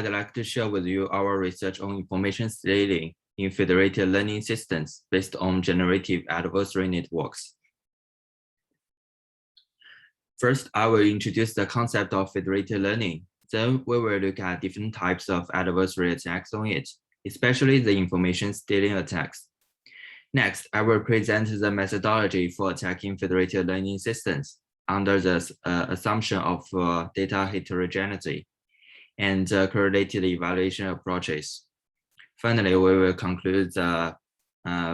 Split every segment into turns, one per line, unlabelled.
I'd like to share with you our research on information stealing in federated learning systems based on generative adversary networks. First, I will introduce the concept of federated learning. Then we will look at different types of adversary attacks on it, especially the information stealing attacks. Next, I will present the methodology for attacking federated learning systems under the assumption of data heterogeneity and correlated evaluation approaches. Finally, we will conclude the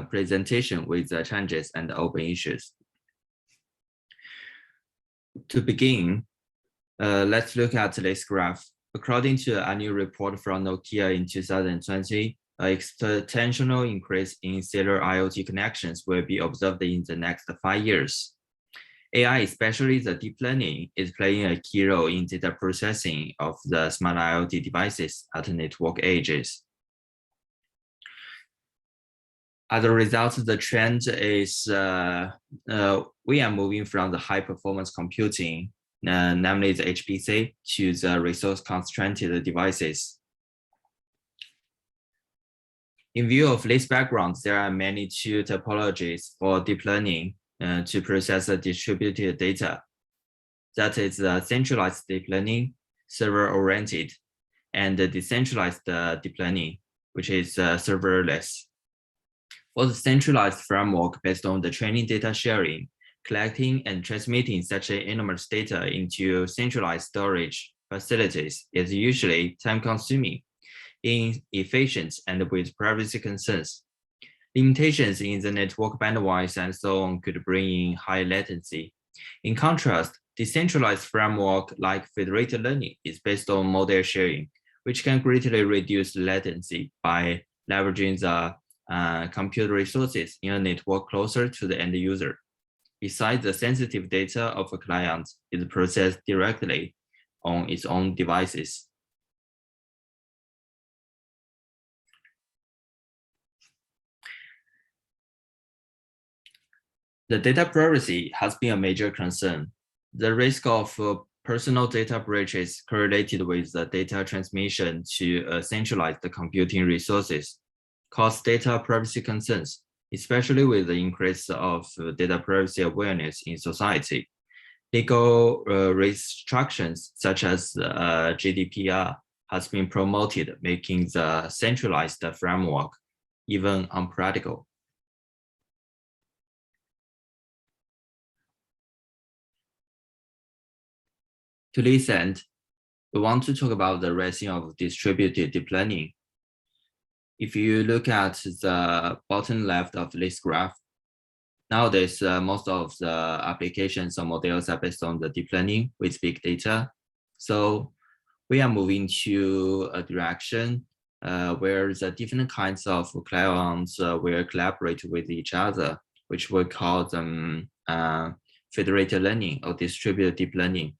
presentation with the challenges and open issues. To begin, let's look at this graph. According to a new report from Nokia in 2020, an exponential increase in cellular IoT connections will be observed in the next 5 years. AI, especially the deep learning, is playing a key role in data processing of the smart IoT devices at network edges. As a result, the trend is we are moving from the high performance computing, namely the HPC, to the resource constrained devices. In view of this background, there are many two topologies for deep learning to process the distributed data. That is centralized deep learning, server-oriented, and the decentralized deep learning, which is serverless. For the centralized framework based on the training data sharing, collecting and transmitting such enormous data into centralized storage facilities is usually time-consuming, inefficient, and with privacy concerns. Limitations in the network bandwidth and so on could bring in high latency. In contrast, decentralized framework like federated learning is based on model sharing, which can greatly reduce latency by leveraging the compute resources in a network closer to the end user. Besides, the sensitive data of a client is processed directly on its own devices. The data privacy has been a major concern. The risk of personal data breaches correlated with the data transmission to centralized computing resources cause data privacy concerns, especially with the increase of data privacy awareness in society. Legal restrictions such as GDPR has been promoted, making the centralized framework even unpractical. To this end, we want to talk about the rising of distributed deep learning. If you look at the bottom left of this graph, nowadays most of the applications or models are based on the deep learning with big data. So we are moving to a direction where the different kinds of clients will collaborate with each other, which we call them federated learning or distributed deep learning.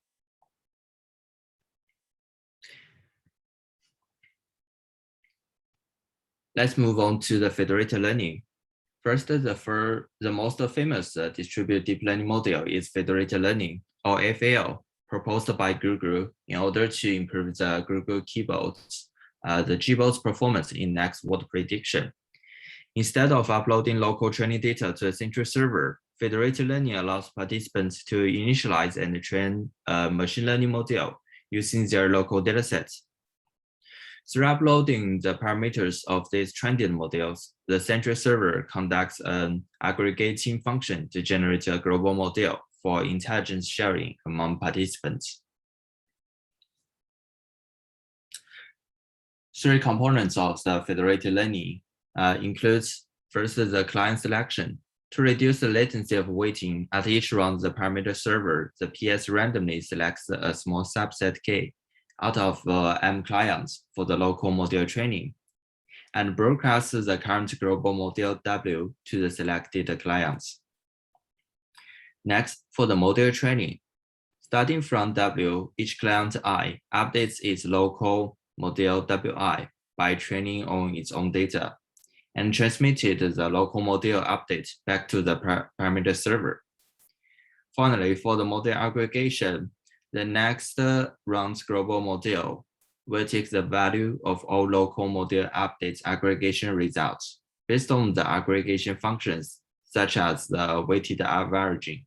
Let's move on to the federated learning. First, the most famous distributed deep learning model is federated learning, or FL, proposed by Google in order to improve the Google Keyboard, the Gboard's performance in next word prediction. Instead of uploading local training data to a central server, federated learning allows participants to initialize and train a machine learning model using their local datasets. Through uploading the parameters of these trained models, the central server conducts an aggregating function to generate a global model for intelligence sharing among participants. Three components of the federated learning includes first the client selection. To reduce the latency of waiting at each round the parameter server, the PS randomly selects a small subset K out of M clients for the local model training and broadcasts the current global model W to the selected clients. Next, for the model training, starting from W, each client I updates its local model WI by training on its own data and transmitted the local model update back to the parameter server. Finally, for the model aggregation, the next round's global model will take the value of all local model update aggregation results based on the aggregation functions, such as the weighted averaging.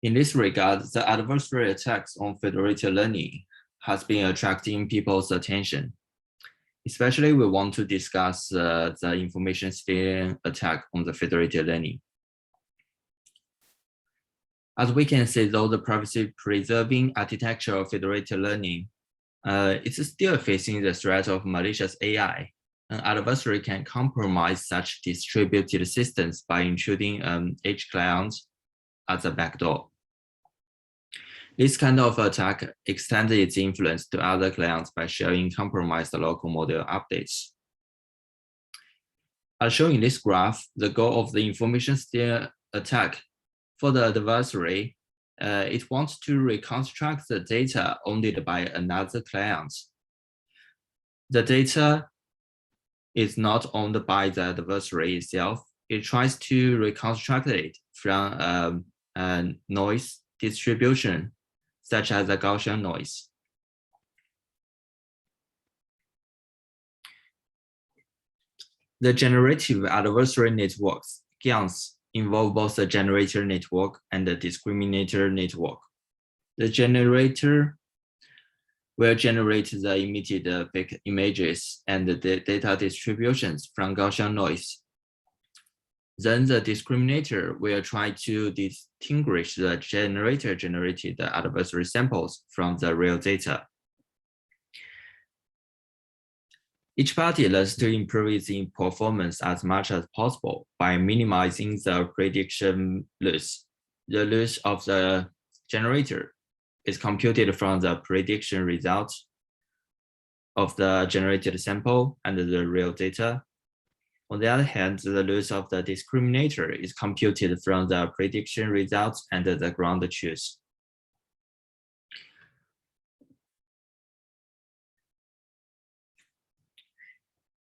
In this regard, the adversarial attacks on federated learning has been attracting people's attention. Especially, we want to discuss the information stealing attack on the federated learning. As we can see, though the privacy-preserving architecture of federated learning, it's still facing the threat of malicious AI. An adversary can compromise such distributed systems by intruding each client as a backdoor. This kind of attack extends its influence to other clients by sharing compromised local model updates. As shown in this graph, the goal of the information stealing attack for the adversary, it wants to reconstruct the data owned by another client. The data is not owned by the adversary itself. It tries to reconstruct it from a noise distribution, such as a Gaussian noise. The generative adversary networks, GANs, involve both the generator network and the discriminator network. The generator will generate the emitted fake images and the data distributions from Gaussian noise. Then the discriminator will try to distinguish the generator-generated adversary samples from the real data. Each party learns to improve its performance as much as possible by minimizing the prediction loss. The loss of the generator is computed from the prediction results of the generated sample and the real data. On the other hand, the loss of the discriminator is computed from the prediction results and the ground truth.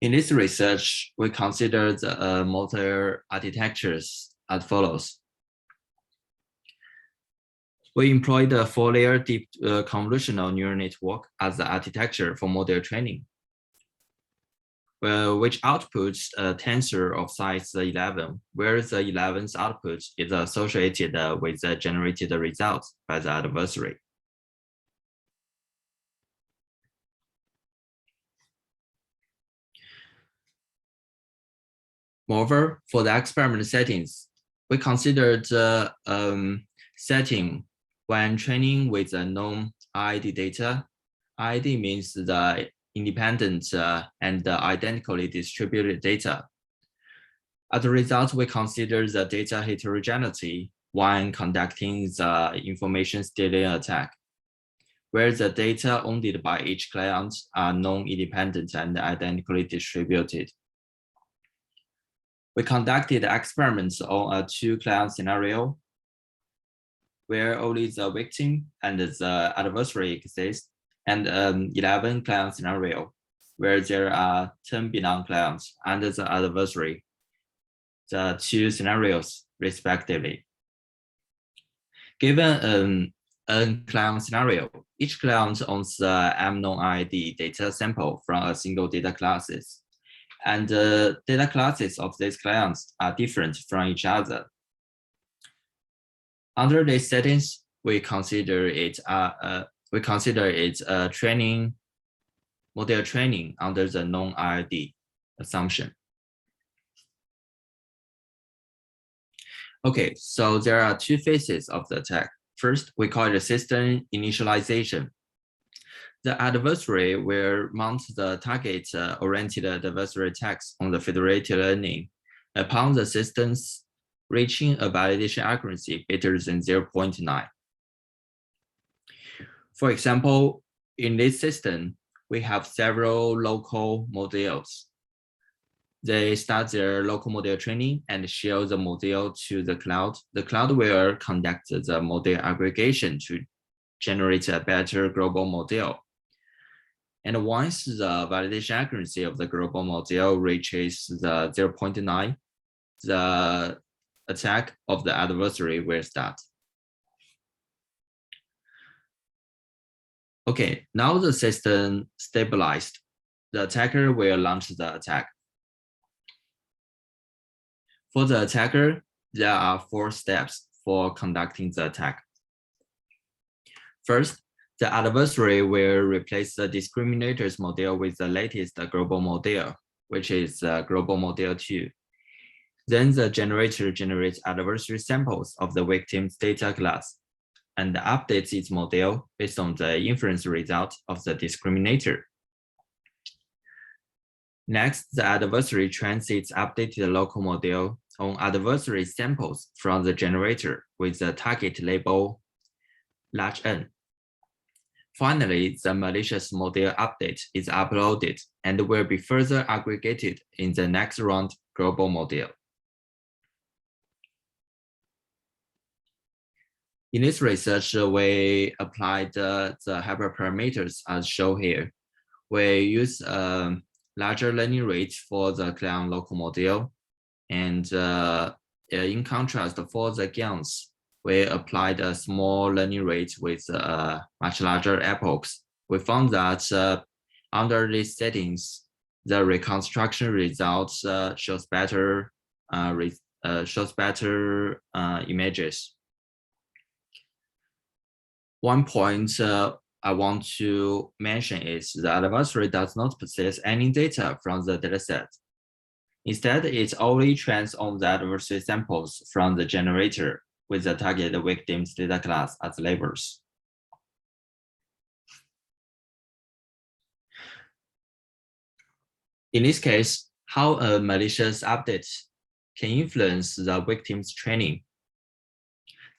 In this research, we consider the model architectures as follows. We employed a 4-layer deep convolutional neural network as the architecture for model training, which outputs a tensor of size 11, where the 11th output is associated with the generated results by the adversary. Moreover, for the experiment settings, we considered the setting when training with a non-IID data. IID means the independent and identically distributed data. As a result, we consider the data heterogeneity when conducting the information stealing attack, where the data owned by each client are non-independent and identically distributed. We conducted experiments on a 2-client scenario where only the victim and the adversary exist, and an 11-client scenario where there are 10 belong clients and the adversary, the 2 scenarios respectively. Given an n-client scenario, each client owns the m non-IID data sample from a single data classes, and the data classes of these clients are different from each other. Under these settings, we consider it a training model training under the non-IID assumption. Okay, so there are 2 phases of the attack. First, we call it system initialization. The adversary will mount the target-oriented adversary attacks on the federated learning upon the systems reaching a validation accuracy greater than 0.9. For example, in this system, we have several local models. They start their local model training and share the model to the cloud. The cloud will conduct the model aggregation to generate a better global model. And once the validation accuracy of the global model reaches the 0.9, the attack of the adversary will start. Okay, now the system stabilized. The attacker will launch the attack. For the attacker, there are 4 steps for conducting the attack. First, the adversary will replace the discriminators model with the latest global model, which is global model 2. Then the generator generates adversary samples of the victim's data class and updates its model based on the inference result of the discriminator. Next, the adversary trains its updated local model on adversary samples from the generator with the target label large N. Finally, the malicious model update is uploaded and will be further aggregated in the next round global model. In this research, we applied the hyperparameters as shown here. We use a larger learning rate for the Clown local model. And in contrast, for the GANs, we applied a small learning rate with much larger epochs. We found that under these settings, the reconstruction results shows better images. One point I want to mention is the adversary does not possess any data from the dataset. Instead, it only trains on the adversary samples from the generator with the target victim's data class as labels. In this case, how a malicious update can influence the victim's training.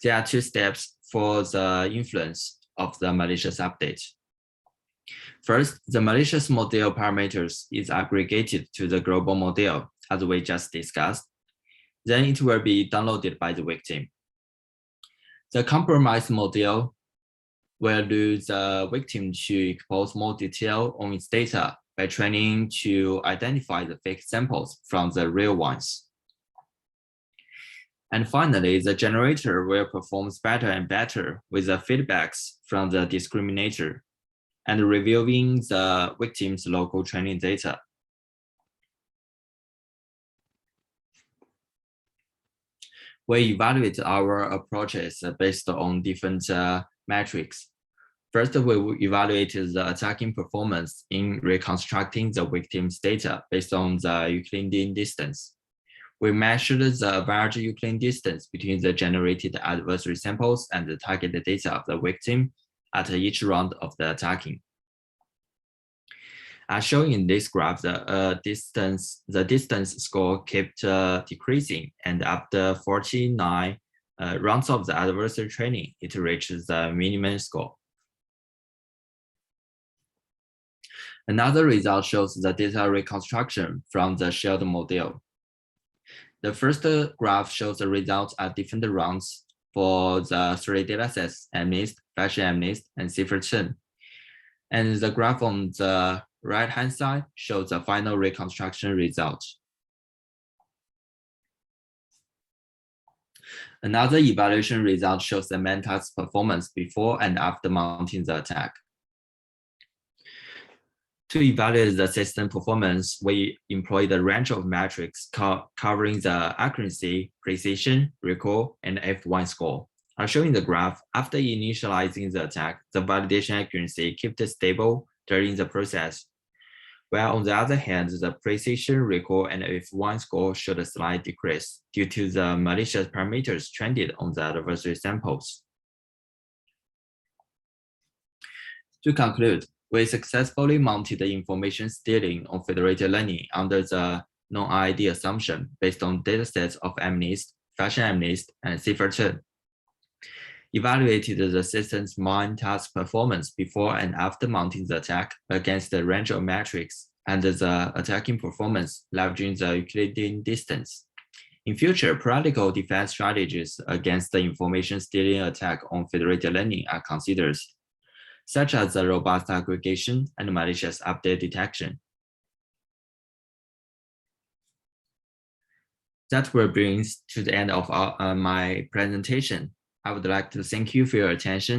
There are 2 steps for the influence of the malicious update. First, the malicious model parameters is aggregated to the global model, as we just discussed. Then it will be downloaded by the victim. The compromised model will allow the victim to expose more detail on its data by training to identify the fake samples from the real ones. And finally, the generator will perform better and better with the feedbacks from the discriminator and reviewing the victim's local training data. We evaluate our approaches based on different metrics. First, we evaluated the attacking performance in reconstructing the victim's data based on the Euclidean distance. We measured the average Euclidean distance between the generated adversary samples and the target data of the victim at each round of the attacking. As shown in this graph, the distance score kept decreasing, and after 49 rounds of the adversary training, it reaches the minimum score. Another result shows the data reconstruction from the shared model. The first graph shows the results at different rounds for the 3 datasets, MNIST, Fashion MNIST, and Cipher-10. And the graph on the right-hand side shows the final reconstruction result. Another evaluation result shows the main task performance before and after mounting the attack. To evaluate the system performance, we employ the range of metrics covering the accuracy, precision, recall, and F1 score. As shown in the graph, after initializing the attack, the validation accuracy kept stable during the process, while on the other hand, the precision, recall, and F1 score showed a slight decrease due to the malicious parameters trained on the adversary samples. To conclude, we successfully mounted the information stealing on federated learning under the non-IID assumption based on datasets of MNIST, Fashion MNIST, and Cipher-10. Evaluated the system's main task performance before and after mounting the attack against the range of metrics and the attacking performance leveraging the Euclidean distance. In future, practical defense strategies against the information stealing attack on federated learning are considered, such as the robust aggregation and malicious update detection. That will bring us to the end of my presentation. I would like to thank you for your attention.